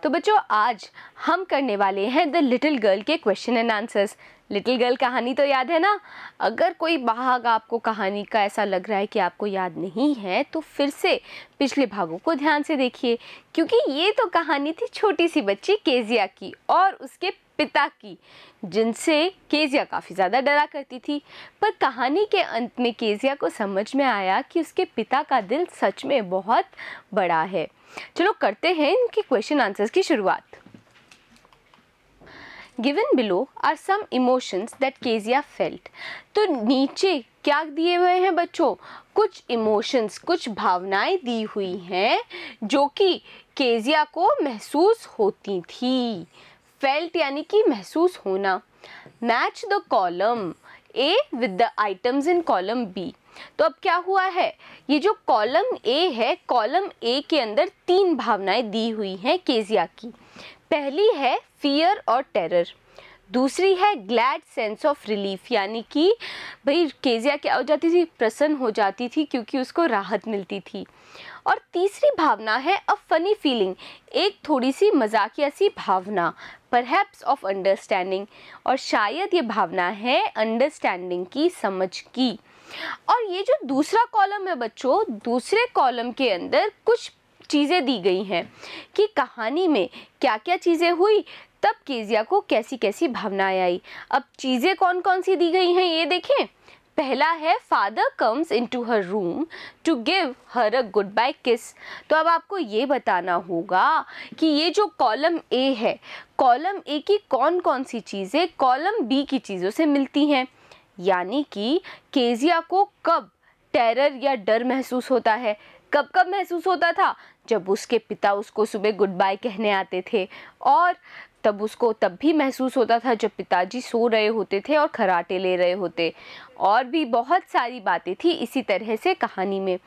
तो बच्चों आज हम करने वाले हैं द लिटिल गर्ल के question and answers. Little girl कहानी तो याद है ना? अगर कोई भाग आपको कहानी का ऐसा लग रहा है कि आपको याद नहीं है तो फिर से पिछले भागों को ध्यान से देखिए, क्योंकि ये तो कहानी थी छोटी सी बच्ची केजिया की और उसके पिता की, जिनसे केजिया काफ़ी ज़्यादा डरा करती थी। पर कहानी के अंत में केजिया को समझ में आया कि उसके पिता का दिल सच में बहुत बड़ा है। चलो करते हैं इनके क्वेश्चन आंसर्स की शुरुआत। Given below are some emotions that Kezia felt। तो नीचे क्या दिए हुए हैं बच्चों? कुछ इमोशंस, कुछ भावनाएं दी हुई हैं जो कि केजिया को महसूस होती थी। फेल्ट यानी कि महसूस होना। Match the column A with the items in column B. तो अब क्या हुआ है, ये जो कॉलम ए है, कॉलम ए के अंदर तीन भावनाएं दी हुई हैं केजिया की। पहली है फियर और टेरर, दूसरी है ग्लैड सेंस ऑफ रिलीफ, यानी कि भाई केजिया क्या हो जाती थी, प्रसन्न हो जाती थी क्योंकि उसको राहत मिलती थी। और तीसरी भावना है अ फनी फीलिंग, एक थोड़ी सी मजाकिया सी भावना, परहैप्स ऑफ अंडरस्टैंडिंग, और शायद ये भावना है अंडरस्टैंडिंग की, समझ की। और ये जो दूसरा कॉलम है बच्चों, दूसरे कॉलम के अंदर कुछ चीज़ें दी गई हैं कि कहानी में क्या क्या चीज़ें हुई, तब केजिया को कैसी कैसी भावनाएं आई। अब चीज़ें कौन कौन सी दी गई हैं ये देखें। पहला है father comes into her room to give her a goodbye kiss. तो अब आपको ये बताना होगा कि ये जो कॉलम ए है, कॉलम ए की कौन कौन सी चीज़ें कॉलम बी की चीज़ों से मिलती हैं। यानी कि केजिया को कब टेरर या डर महसूस होता है, कब कब महसूस होता था, जब उसके पिता उसको सुबह गुड बाय कहने आते थे, और तब उसको तब भी महसूस होता था जब पिताजी सो रहे होते थे और खर्राटे ले रहे होते। और भी बहुत सारी बातें थी इसी तरह से कहानी में।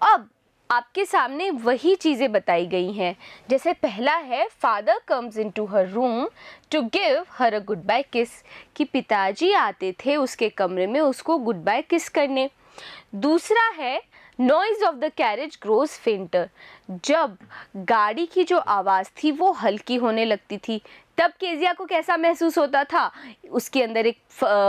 अब आपके सामने वही चीज़ें बताई गई हैं। जैसे पहला है father comes into her room to give her a goodbye kiss, कि पिताजी आते थे उसके कमरे में उसको गुड बाय किस करने। दूसरा है noise of the carriage grows फेंटर, जब गाड़ी की जो आवाज़ थी वो हल्की होने लगती थी, तब केजिया को कैसा महसूस होता था, उसके अंदर एक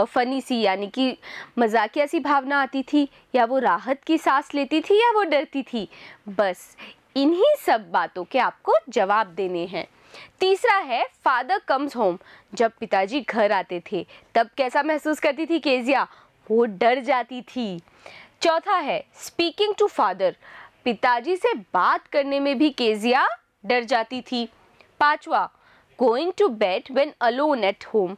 फनी सी यानी कि मजाकिया सी भावना आती थी, या वो राहत की सांस लेती थी या वो डरती थी। बस इन्हीं सब बातों के आपको जवाब देने हैं। तीसरा है फादर कम्स होम, जब पिताजी घर आते थे तब कैसा महसूस करती थी केजिया, वो डर जाती थी। चौथा है स्पीकिंग टू फादर, पिताजी से बात करने में भी केजिया डर जाती थी। पांचवा going to bed when alone at home,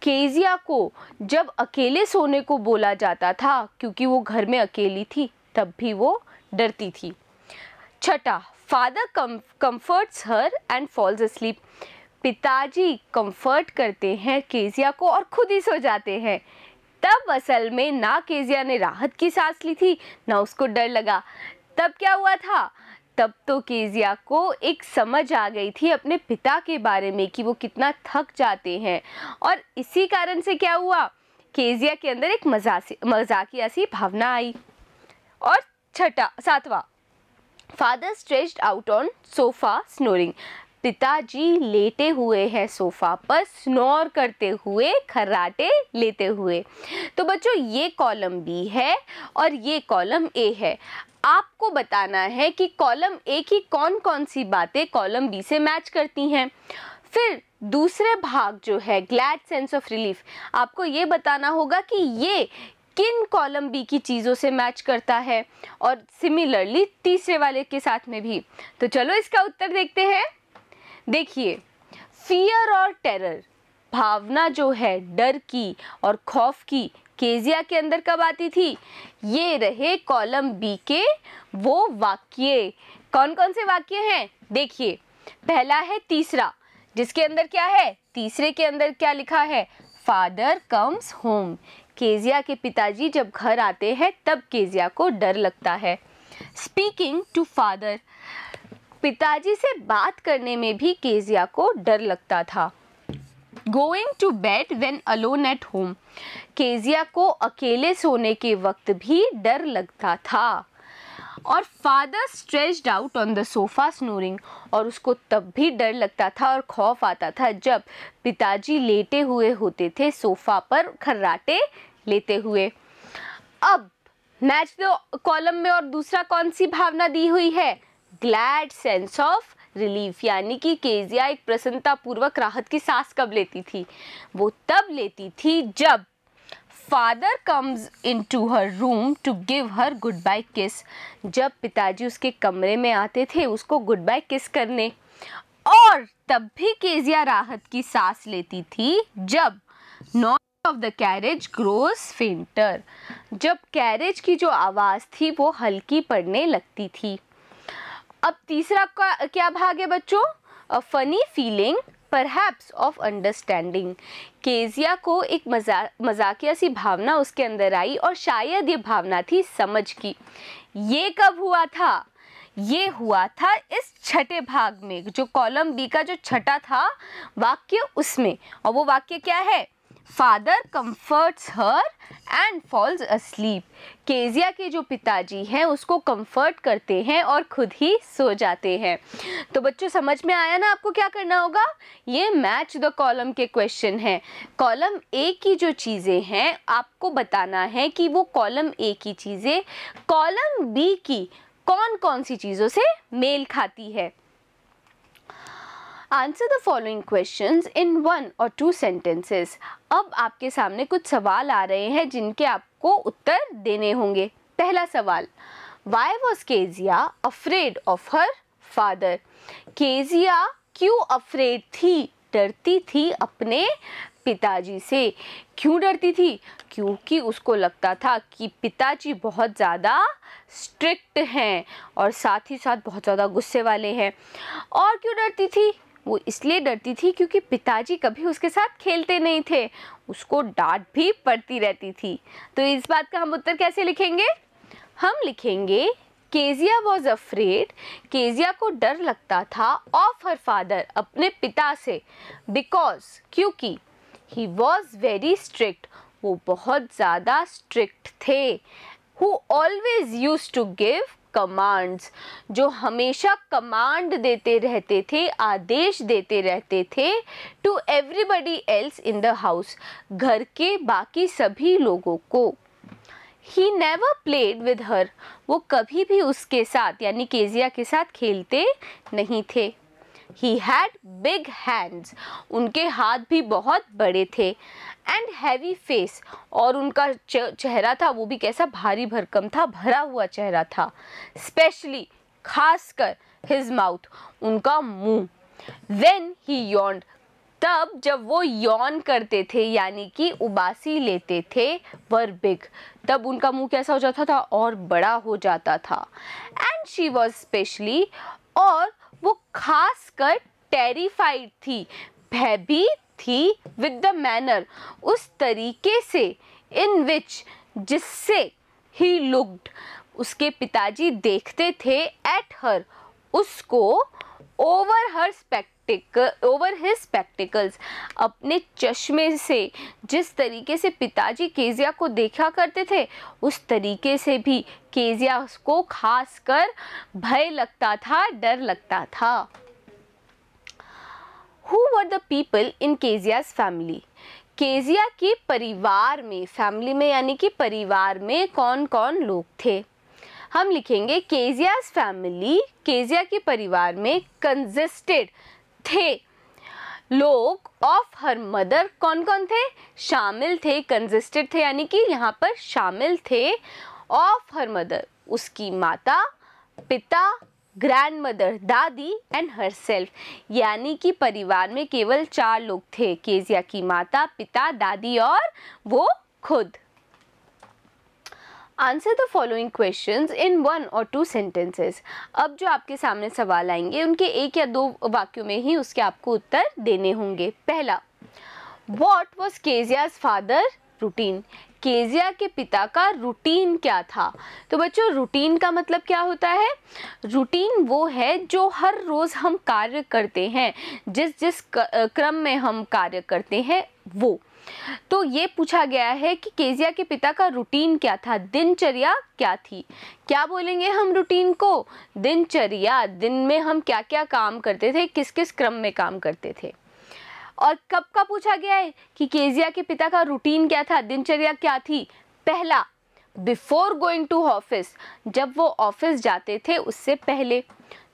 Kezia को जब अकेले सोने को बोला जाता था क्योंकि वो घर में अकेली थी तब भी वो डरती थी। छठा father comforts her and falls asleep, पिताजी कंफर्ट करते हैं केजिया को और खुद ही सो जाते हैं। तब असल में ना केजिया ने राहत की सांस ली थी ना उसको डर लगा। तब क्या हुआ था, तब तो केजिया को एक समझ आ गई थी अपने पिता के बारे में कि वो कितना थक जाते हैं, और इसी कारण से क्या हुआ, केजिया के अंदर एक मजाकिया सी भावना आई। और सातवां father stretched out on sofa snoring, पिताजी लेटे हुए हैं सोफा पर स्नोर करते हुए, खर्राटे लेते हुए। तो बच्चों ये कॉलम बी है और ये कॉलम ए है। आपको बताना है कि कॉलम ए की कौन कौन सी बातें कॉलम बी से मैच करती हैं। फिर दूसरे भाग जो है ग्लैड सेंस ऑफ रिलीफ, आपको ये बताना होगा कि ये किन कॉलम बी की चीज़ों से मैच करता है, और सिमिलरली तीसरे वाले के साथ में भी। तो चलो इसका उत्तर देखते हैं। देखिए फियर और टेरर, भावना जो है डर की और खौफ की, केजिया के अंदर कब आती थी, ये रहे कॉलम बी के वो वाक्य। कौन कौन से वाक्य हैं देखिए। पहला है तीसरा, जिसके अंदर क्या है, तीसरे के अंदर क्या लिखा है, फादर कम्स होम, केजिया के पिताजी जब घर आते हैं तब केजिया को डर लगता है। स्पीकिंग टू फादर, पिताजी से बात करने में भी केजिया को डर लगता था। Going to bed when alone at home, Kezia को अकेले सोने के वक्त भी डर लगता था। और father stretched out on the sofa snoring, और उसको तब भी डर लगता था और खौफ आता था जब पिताजी लेटे हुए होते थे सोफा पर खर्राटे लेते हुए। अब मैच द कॉलम में और दूसरा कौन सी भावना दी हुई है? ग्लैड सेंस ऑफ रिलीफ, यानी कि केजिया एक प्रसन्नता पूर्वक राहत की सांस कब लेती थी? वो तब लेती थी जब father comes into her room to give her goodbye kiss, जब पिताजी उसके कमरे में आते थे उसको गुड बाय किस करने। और तब भी केजिया राहत की सांस लेती थी जब noise of the carriage grows फेंटर, जब कैरेज की जो आवाज़ थी वो हल्की पड़ने लगती थी। अब तीसरा क्या भाग है बच्चों? A funny feeling perhaps of understanding. Kezia को एक मजाकिया सी भावना उसके अंदर आई और शायद ये भावना थी समझ की। ये कब हुआ था? ये हुआ था इस छठे भाग में, जो कॉलम बी का जो छठा था वाक्य उसमें। और वो वाक्य क्या है? Father comforts her and falls asleep. Kezia के जो पिताजी हैं उसको कंफर्ट करते हैं और खुद ही सो जाते हैं। तो बच्चों समझ में आया ना आपको क्या करना होगा? ये मैच द कॉलम के क्वेश्चन हैं। कॉलम ए की जो चीज़ें हैं आपको बताना है कि वो कॉलम ए की चीज़ें कॉलम बी की कौन कौन सी चीज़ों से मेल खाती है। Answer the following questions in 1 or 2 sentences। अब आपके सामने कुछ सवाल आ रहे हैं जिनके आपको उत्तर देने होंगे। पहला सवाल, Why was Kezia afraid of her father? Kezia क्यों अफ्रेड थी, डरती थी अपने पिताजी से? क्यों डरती थी? क्योंकि उसको लगता था कि पिताजी बहुत ज़्यादा स्ट्रिक्ट हैं और साथ ही साथ बहुत ज़्यादा गुस्से वाले हैं। और क्यों डरती थी? वो इसलिए डरती थी क्योंकि पिताजी कभी उसके साथ खेलते नहीं थे, उसको डांट भी पड़ती रहती थी। तो इस बात का हम उत्तर कैसे लिखेंगे? हम लिखेंगे केजिया वॉज अफ्रेड, केजिया को डर लगता था ऑफ हर फादर, अपने पिता से, बिकॉज क्योंकि ही वॉज वेरी स्ट्रिक्ट, वो बहुत ज़्यादा स्ट्रिक्ट थे, who always use to give commands, जो हमेशा कमांड देते रहते थे, आदेश देते रहते थे, to everybody else in the house, घर के बाकी सभी लोगों को। He never played with her, वो कभी भी उसके साथ यानी केजिया के साथ खेलते नहीं थे। ही हैड बिग हैंड्स, उनके हाथ भी बहुत बड़े थे, एंड हैवी फेस, और उनका चेहरा था वो भी कैसा, भारी भरकम था, भरा हुआ चेहरा था। स्पेशली, खासकर, हिज माउथ, उनका मुंह। व्हेन ही यॉन्ड, तब जब वो यौन करते थे यानी कि उबासी लेते थे, वर बिग, तब उनका मुंह कैसा हो जाता था, और बड़ा हो जाता था। एंड शी वॉज स्पेशली, और वो खास कर टेरिफाइड थी, भयभीत थी, विद द मैनर, उस तरीके से, इन विच, जिससे, ही लुक्ड, उसके पिताजी देखते थे, एट हर, उसको, ओवर हिज स्पेक्टिकल्स, अपने चश्मे से, जिस तरीके से पिताजी केजिया को देखा करते थे उस तरीके से भी केजिया को खास कर भय लगता था, डर लगता था। Who were the people in Kezia's family? Kezia के परिवार में, फैमिली में यानी कि परिवार में कौन कौन लोग थे? हम लिखेंगे केजिया's फैमिली, केजिया के परिवार में कंसिस्टेड, थे लोग, ऑफ हर मदर, कौन कौन थे? शामिल थे, कंसिस्टेड थे यानी कि यहाँ पर शामिल थे, ऑफ हर मदर, उसकी माता, पिता, ग्रैंड मदर, दादी, एंड हरसेल्फ, यानी कि परिवार में केवल 4 लोग थे, केजिया की माता, पिता, दादी और वो खुद। Answer the following questions in 1 or 2 sentences। अब जो आपके सामने सवाल आएंगे उनके 1 या 2 वाक्यों में ही उसके आपको उत्तर देने होंगे। पहला, What was Kezia's father routine? Kezia के पिता का रूटीन क्या था? तो बच्चों रूटीन का मतलब क्या होता है? रूटीन वो है जो हर रोज़ हम कार्य करते हैं, जिस जिस क्रम में हम कार्य करते हैं वो। तो ये पूछा गया है कि केजिया के पिता का रूटीन क्या था, दिनचर्या क्या थी। क्या बोलेंगे हम रूटीन को? दिनचर्या, दिन में हम क्या क्या काम करते थे, किस किस क्रम में काम करते थे। और कब का पूछा गया है कि केजिया के पिता का रूटीन क्या था, दिनचर्या क्या थी? पहला, बिफोर गोइंग टू ऑफिस, जब वो ऑफिस जाते थे उससे पहले।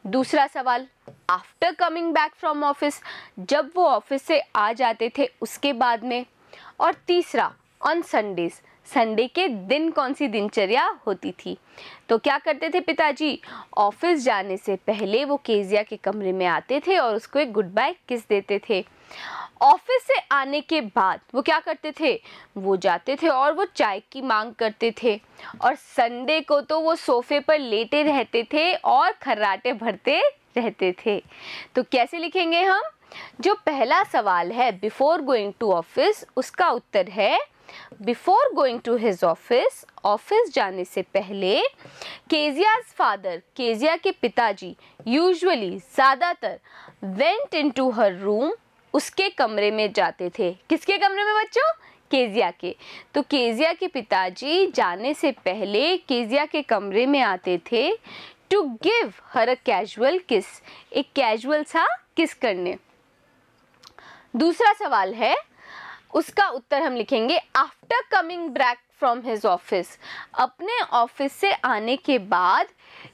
दूसरा सवाल, after coming back from office, जब वो ऑफिस से आ जाते थे उसके बाद में। और तीसरा, ऑन संडेज, संडे के दिन कौन सी दिनचर्या होती थी। तो क्या करते थे पिताजी? ऑफिस जाने से पहले वो केजिया के कमरे में आते थे और उसको एक गुड बाय किस देते थे। ऑफिस से आने के बाद वो क्या करते थे? वो जाते थे और वो चाय की मांग करते थे। और संडे को तो वो सोफे पर लेटे रहते थे और खर्राटे भरते रहते थे। तो कैसे लिखेंगे हम? जो पहला सवाल है बिफोर गोइंग टू ऑफिस, उसका उत्तर है before going to his office, office जाने से पहले केजिया's फादर, केजिया के पिताजी, यूजुअली, ज़्यादातर, वेंट इनटू हर रूम, उसके कमरे में जाते थे। किसके कमरे में बच्चों? केजिया के। तो केजिया के पिताजी जाने से पहले केजिया के कमरे में आते थे to give her a casual kiss, एक कैजुअल सा किस करने। दूसरा सवाल है, उसका उत्तर हम लिखेंगे after coming back from his office, अपने ऑफिस से आने के बाद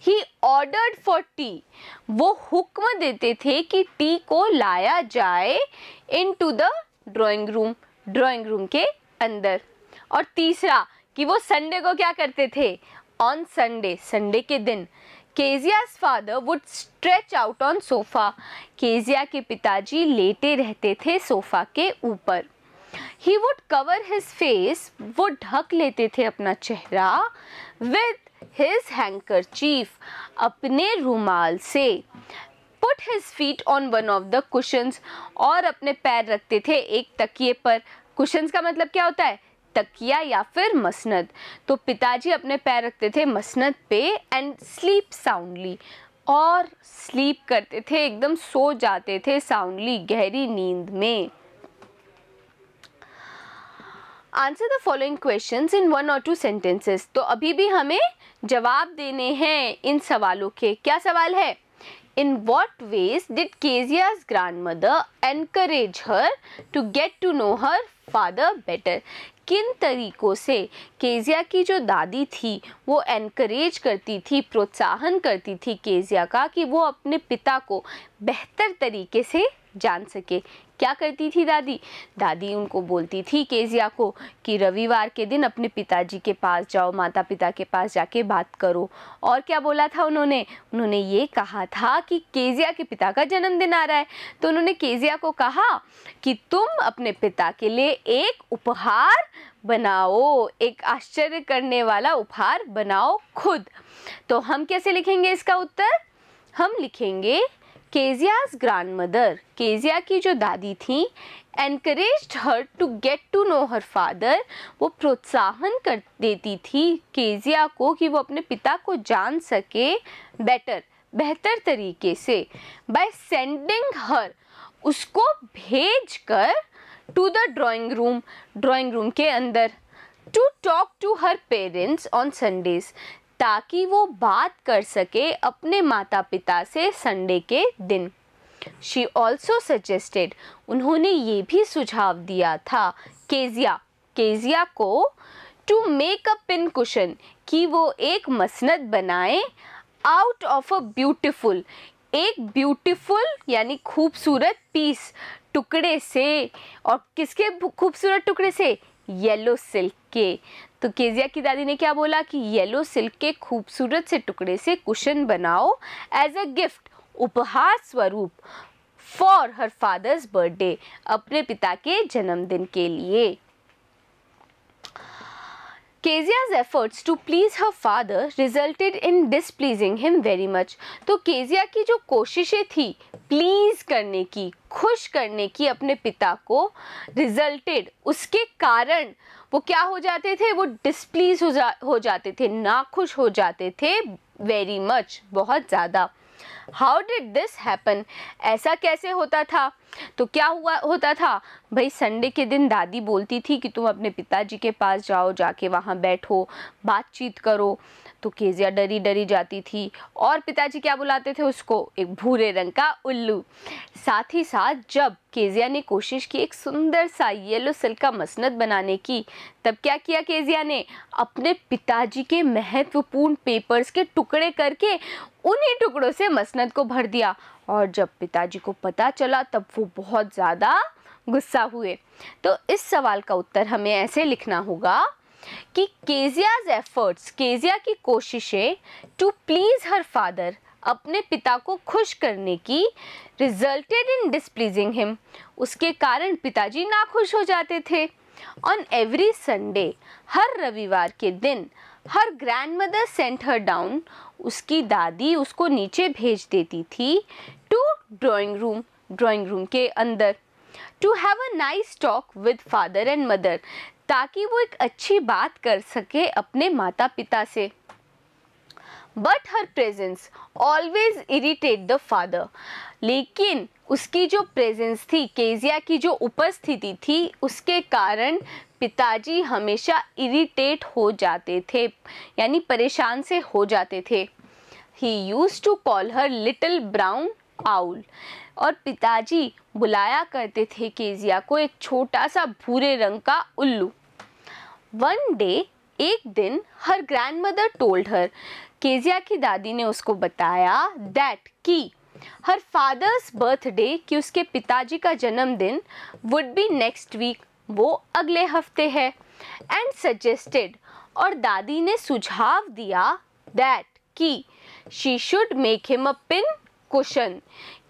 ही ऑर्डर्ड फॉर टी, वो हुक्म देते थे कि टी को लाया जाए into the drawing room, drawing room के अंदर। और तीसरा कि वो संडे को क्या करते थे? ऑन संडे, संडे के दिन, केजिया's father would stretch out on sofa, Kezia के पिताजी लेटे रहते थे सोफा के ऊपर। He would cover his face, वो ढक लेते थे अपना चेहरा, with his handkerchief, अपने रुमाल से, put his feet on one of the cushions, और अपने पैर रखते थे एक तकिए पर। कुशन्स का मतलब क्या होता है? तकिया या फिर मसनद। तो पिताजी अपने पैर रखते थे मसनद पे एंड स्लीप साउंडली, और स्लीप करते थे, एकदम सो जाते थे साउंडली, गहरी नींद में। Answer the following questions in 1 or 2 sentences. तो अभी भी हमें जवाब देने हैं इन सवालों के। क्या सवाल है? In what ways did Kezia's grandmother encourage her to get to know her father better? किन तरीकों से केजिया की जो दादी थी वो एनकरेज करती थी, प्रोत्साहन करती थी केजिया का कि वो अपने पिता को बेहतर तरीके से जान सके। क्या करती थी दादी? दादी उनको बोलती थी केजिया को कि रविवार के दिन अपने पिताजी के पास जाओ, माता पिता के पास जाके बात करो। और क्या बोला था उन्होंने? उन्होंने ये कहा था कि केजिया के पिता का जन्मदिन आ रहा है, तो उन्होंने केजिया को कहा कि तुम अपने पिता के लिए एक उपहार बनाओ, एक आश्चर्य करने वाला उपहार बनाओ खुद। तो हम कैसे लिखेंगे इसका उत्तर? हम लिखेंगे केजिया's grandmother, केजिया की जो दादी थी, encouraged her to get to know her father, वो प्रोत्साहन कर देती थी केजिया को कि वो अपने पिता को जान सके better, बेहतर तरीके से, by sending her, उसको भेज कर to the drawing room के अंदर, to talk to her parents on Sundays, ताकि वो बात कर सके अपने माता पिता से संडे के दिन। She also suggested, उन्होंने ये भी सुझाव दिया था केजिया को to make a pin cushion, कि वो एक मसनद बनाए out of a beautiful, एक ब्यूटीफुल यानी खूबसूरत पीस, टुकड़े से। और किसके खूबसूरत टुकड़े से? येलो सिल्क के। तो केजिया की दादी ने क्या बोला कि येलो सिल्क के खूबसूरत से टुकड़े से कुशन बनाओ एज अ गिफ्ट, उपहार स्वरूप, फॉर हर फादर्स बर्थडे, अपने पिता के जन्मदिन के लिए। केजिया's efforts to please her father resulted in displeasing him very much. तो केजिया की जो कोशिशें थी प्लीज करने की, खुश करने की अपने पिता को, रिजल्टेड, उसके कारण वो क्या हो जाते थे? वो डिस्प्लीज हो जाते थे, नाखुश हो जाते थे, वेरी मच, बहुत ज़्यादा। हाउ डिड दिस हैपन, ऐसा कैसे होता था? तो क्या होता था भाई, संडे के दिन दादी बोलती थी कि तुम अपने पिताजी के पास जाओ, जाके वहाँ बैठो, बातचीत करो। तो केजिया डरी डरी जाती थी और पिताजी क्या बुलाते थे उसको? एक भूरे रंग का उल्लू। साथ ही साथ जब केजिया ने कोशिश की एक सुंदर सा येलो सिल्क का मसनद बनाने की, तब क्या किया केजिया ने? अपने पिताजी के महत्वपूर्ण पेपर्स के टुकड़े करके उन्हीं टुकड़ों से मसनद को भर दिया। और जब पिताजी को पता चला तब वो बहुत ज़्यादा गुस्सा हुए। तो इस सवाल का उत्तर हमें ऐसे लिखना होगा कि केजियाज एफर्ट्स, केजिया की कोशिशें टू प्लीज हर फादर, अपने पिता को खुश करने की, रिजल्टेड इन डिसप्लीजिंग हिम, उसके कारण पिताजी नाखुश हो जाते थे। ऑन एवरी संडे, हर रविवार के दिन, हर ग्रैंडमदर सेंट हर डाउन, उसकी दादी उसको नीचे भेज देती थी, टू ड्राइंग रूम के अंदर, to have a nice talk with father and mother, ताकि वो एक अच्छी बात कर सके अपने माता पिता से। But her presence always irritate the father, लेकिन उसकी जो प्रेजेंस थी, केजिया की जो उपस्थिति थी, उसके कारण पिताजी हमेशा इरिटेट हो जाते थे, यानी परेशान से हो जाते थे। He used to call her little brown owl, और पिताजी बुलाया करते थे केजिया को एक छोटा सा भूरे रंग का उल्लू। वन डे, एक दिन, हर ग्रैंडमदर टोल्ड हर, केजिया की दादी ने उसको बताया दैट कि हर फादर्स बर्थडे, कि उसके पिताजी का जन्मदिन, वुड बी नेक्स्ट वीक, वो अगले हफ्ते है। एंड सजेस्टेड, और दादी ने सुझाव दिया दैट कि she should make him a pin cushion,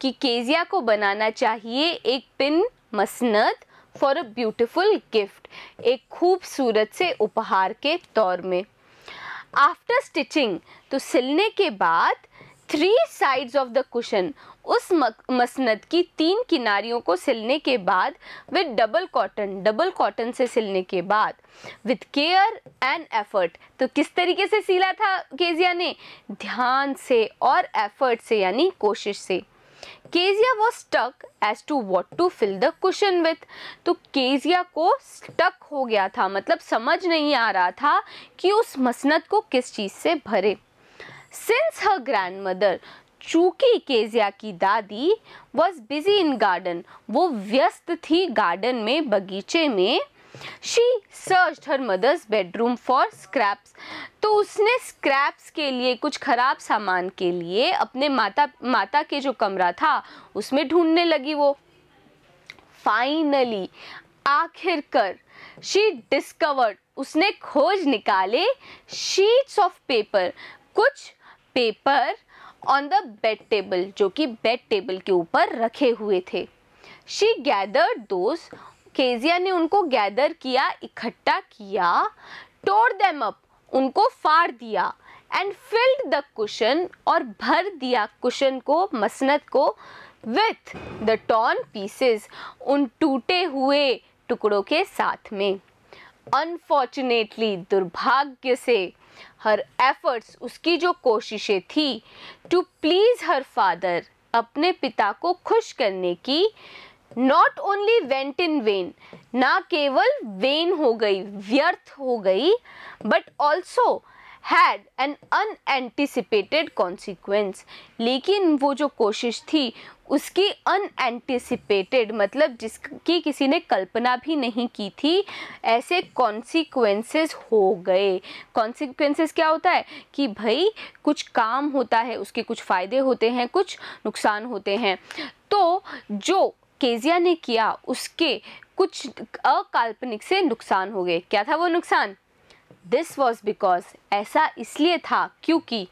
कि केजिया को बनाना चाहिए एक पिन मसनद फॉर अ ब्यूटिफुल गिफ्ट, एक खूबसूरत से उपहार के तौर में। आफ्टर स्टिचिंग, तो सिलने के बाद, 3 sides ऑफ द कुशन, उस मसनद की 3 किनारियों को सिलने के बाद, विद डबल कॉटन से सिलने के बाद, विद केयर एंड एफर्ट, तो किस तरीके से सिला था केजिया ने? ध्यान से और एफर्ट से, यानी कोशिश से। Kezia was stuck as to what to fill the cushion with, तो केजिया को स्टक हो गया था, मतलब समझ नहीं आ रहा था कि उस मसनद को किस चीज़ से भरे। Since her grandmother, चूँकि केजिया की दादी was busy in garden, वो व्यस्त थी गार्डन में, बगीचे में। She searched her mother's bedroom for scraps, तो उसने स्क्रैप्स के लिए, कुछ खराब सामान के लिए अपने माता के जो कमरा था उसमें ढूंढने लगी वो। फाइनली, आखिरकार, शी डिस्कवर्ड, उसने खोज निकाले, शीट्स ऑफ पेपर, कुछ paper, on the bed table, जो कि बेड टेबल के ऊपर रखे हुए थे। शी गैदर्ड दोज, केजिया ने उनको गैदर किया, इकट्ठा किया। टोर देम अप, उनको फाड़ दिया। एंड फिल्ड द कुशन, और भर दिया कुशन को, मसनद को, विथ द टॉर्न पीसेस, उन टूटे हुए टुकड़ों के साथ में। अनफॉर्चुनेटली, दुर्भाग्य से, हर एफर्ट्स, उसकी जो कोशिशें थी, टू प्लीज हर फादर, अपने पिता को खुश करने की, not only went in when, ना केवल वेन हो गई, व्यर्थ हो गई, but also had an unanticipated consequence, लेकिन वो जो कोशिश थी उसकी अनएंटिसिपेटेड, मतलब जिसकी किसी ने कल्पना भी नहीं की थी, ऐसे कॉन्सिक्वेंसेस हो गए। कॉन्सिक्वेंसेस क्या होता है कि भाई कुछ काम होता है, उसके कुछ फ़ायदे होते हैं, कुछ नुकसान होते हैं। तो जो केजिया ने किया उसके कुछ अकाल्पनिक से नुकसान हो गए। क्या था वो नुकसान? दिस वॉज बिकॉज, ऐसा इसलिए था क्योंकि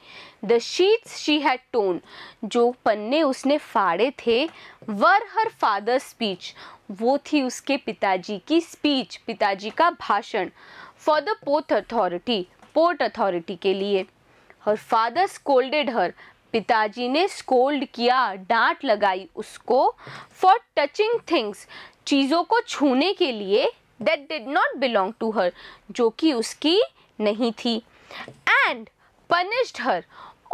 the sheets she had tone, जो पन्ने उसने फाड़े थे, वर हर फादर स्पीच, वो थी उसके पिताजी की स्पीच, पिताजी का भाषण, फॉर द पोर्ट अथॉरिटी के लिए। हर फादर स्कोल्डेड हर, पिताजी ने स्कोल्ड किया, डांट लगाई उसको, फॉर टचिंग थिंग्स, चीज़ों को छूने के लिए, that did not belong to her, जो कि उसकी नहीं थी। and punished her,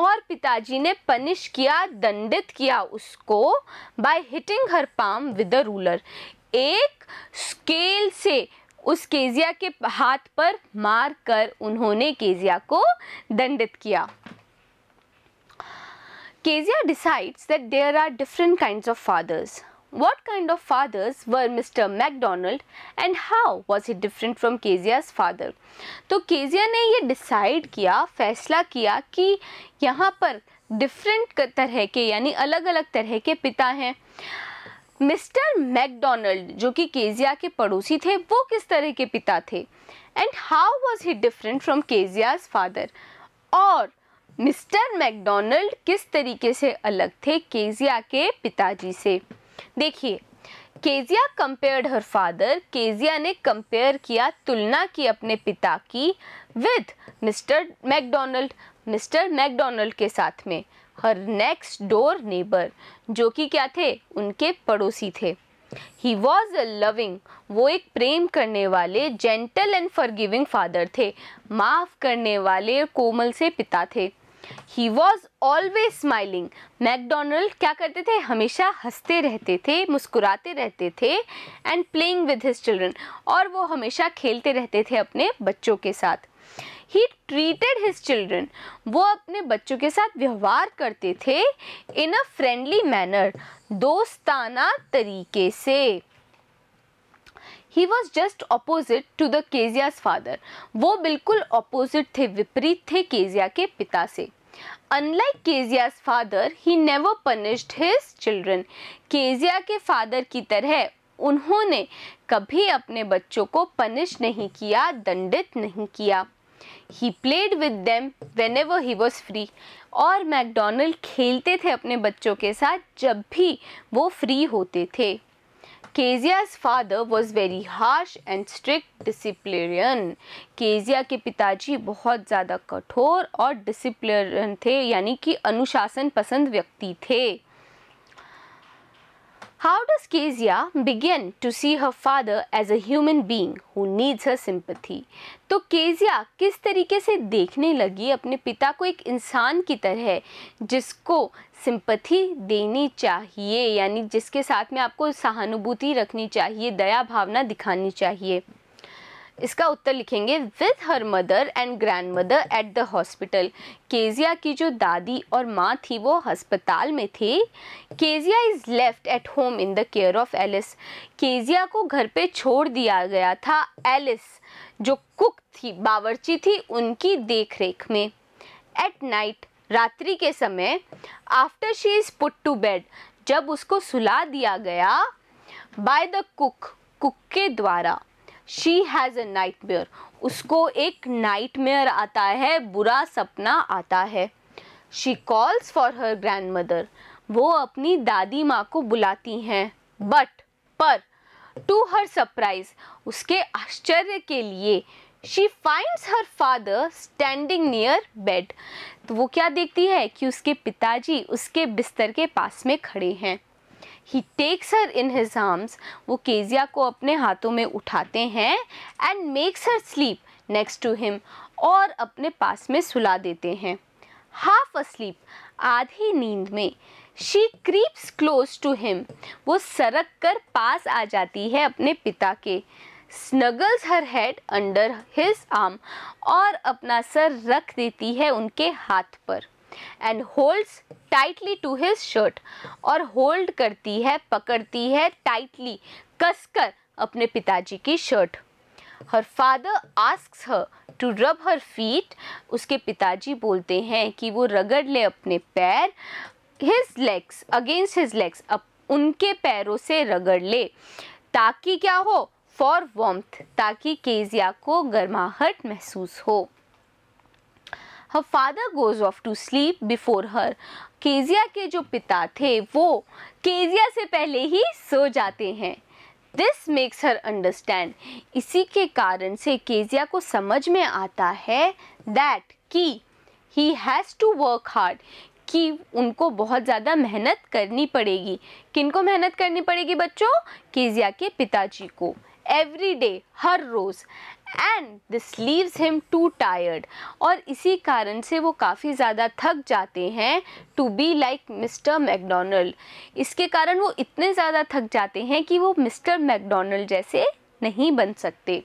और पिताजी ने पनिश किया, दंडित किया उसको by hitting her palm with a ruler, एक स्केल से उस केजिया के हाथ पर मार कर उन्होंने केजिया को दंडित किया। Kezia decides that there are different kinds of fathers. What kind of fathers were Mr. MacDonald and how was he different from Kezia's father? तो केजिया ने ये डिसाइड किया, फैसला किया कि यहाँ पर डिफरेंट तरह के यानी अलग अलग तरह के पिता हैं। मिस्टर मैकडोनल्ड जो कि केजिया के पड़ोसी थे, वो किस तरह के पिता थे? And how was he different from Kezia's father? और मिस्टर मैकडोनल्ड किस तरीके से अलग थे केजिया के पिताजी से? देखिए, Kezia compared her father, Kezia ने कंपेयर किया, तुलना की अपने पिता की with mister McDonald, mister McDonald के साथ में, हर नेक्स्ट डोर नेबर जो कि क्या थे? उनके पड़ोसी थे। ही वॉज अ लविंग, वो एक प्रेम करने वाले, जेंटल एंड फॉरगिविंग फादर थे, माफ़ करने वाले कोमल से पिता थे। He was always smiling, McDonald क्या करते थे? हमेशा हंसते रहते थे, मुस्कुराते रहते थे। And playing with his children, और वो हमेशा खेलते रहते थे अपने बच्चों के साथ। ही ट्रीटेड हिज चिल्ड्रन, वो अपने बच्चों के साथ व्यवहार करते थे इन अ फ्रेंडली मैनर, दोस्ताना तरीके से। He was just opposite to the Kezia's father. वो बिल्कुल ऑपोजिट थे, विपरीत थे केजिया के पिता से। Unlike Kezia's father, he never punished his children. Kezia के फादर की तरह उन्होंने कभी अपने बच्चों को पनिश नहीं किया, दंडित नहीं किया। He played with them whenever he was free. और मैकडोनल्ड खेलते थे अपने बच्चों के साथ जब भी वो फ्री होते थे। केजिया's father was very harsh and strict disciplinarian. Kezia के पिताजी बहुत ज़्यादा कठोर और डिसिप्लिन थे, यानी कि अनुशासन पसंद व्यक्ति थे। How does Kezia begin to see her father as a human being who needs her sympathy? तो केजिया किस तरीके से देखने लगी अपने पिता को एक इंसान की तरह जिसको सिंपैथी देनी चाहिए, यानी जिसके साथ में आपको सहानुभूति रखनी चाहिए, दया भावना दिखानी चाहिए। इसका उत्तर लिखेंगे with her mother and grand mother at the hospital. Kezia की जो दादी और माँ थी वो अस्पताल में थे। Kezia is left at home in the care of Alice. Kezia को घर पे छोड़ दिया गया था एलिस जो कुक थी, बावर्ची थी, उनकी देख रेख में। एट नाइट, रात्रि के समय, after she is put to bed, जब उसको सुला दिया गया बाय द कुक, कुक के द्वारा, शी हैज़ अ नाइटमेयर, उसको एक नाइटमेयर आता है, बुरा सपना आता है। She calls for her grand mother, वो अपनी दादी माँ को बुलाती हैं। पर टू हर सरप्राइज, उसके आश्चर्य के लिए, she finds her father standing near bed, तो वो क्या देखती है कि उसके पिताजी उसके बिस्तर के पास में खड़े हैं। He takes her in his arms, वो केजिया को अपने हाथों में उठाते हैं and makes her sleep next to him, और अपने पास में सुला देते हैं। Half asleep, आधी नींद में, she creeps close to him, वो सरक कर पास आ जाती है अपने पिता के। Snuggles her head under his arm, और अपना सर रख देती है उनके हाथ पर। And holds tightly to his shirt, और होल्ड करती है, पकड़ती है टाइटली, कसकर अपने पिताजी की shirt. Her father asks her to rub her feet, उसके पिताजी बोलते हैं कि वो रगड़ ले अपने पैर, his legs, against his legs, उनके पैरों से रगड़ ले, ताकि क्या हो? For warmth, ताकि केजिया को गर्माहट महसूस हो। Her father goes off to sleep before her. Kezia के जो पिता थे वो केजिया से पहले ही सो जाते हैं। This makes her understand, इसी के कारण से केजिया को समझ में आता है that कि he has to work hard, कि उनको बहुत ज़्यादा मेहनत करनी पड़ेगी। किनको मेहनत करनी पड़ेगी बच्चों? केजिया के पिताजी को। Every day, हर रोज़, and this leaves him too tired, और इसी कारण से वो काफ़ी ज़्यादा थक जाते हैं to be like mister McDonald. इसके कारण वो इतने ज़्यादा थक जाते हैं कि वो मिस्टर मैकडोनल्ड जैसे नहीं बन सकते।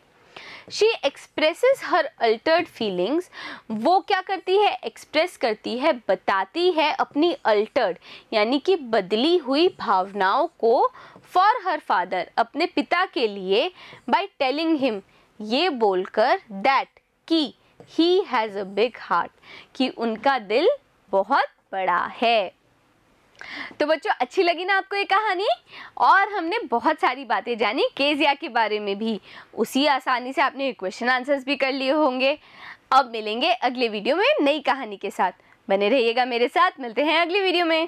She expresses her Altered feelings, वो क्या करती है, एक्सप्रेस करती है, बताती है अपनी अल्टर्ड यानी कि बदली हुई भावनाओं को फॉर हर फादर, अपने पिता के लिए, बाय टेलिंग हिम, ये बोलकर, दैट कि he has a big heart, कि उनका दिल बहुत बड़ा है। तो बच्चों, अच्छी लगी ना आपको ये कहानी? और हमने बहुत सारी बातें जानी केजिया के बारे में भी, उसी आसानी से आपने क्वेश्चन आंसर्स भी कर लिए होंगे। अब मिलेंगे अगले वीडियो में नई कहानी के साथ। बने रहिएगा मेरे साथ, मिलते हैं अगली वीडियो में।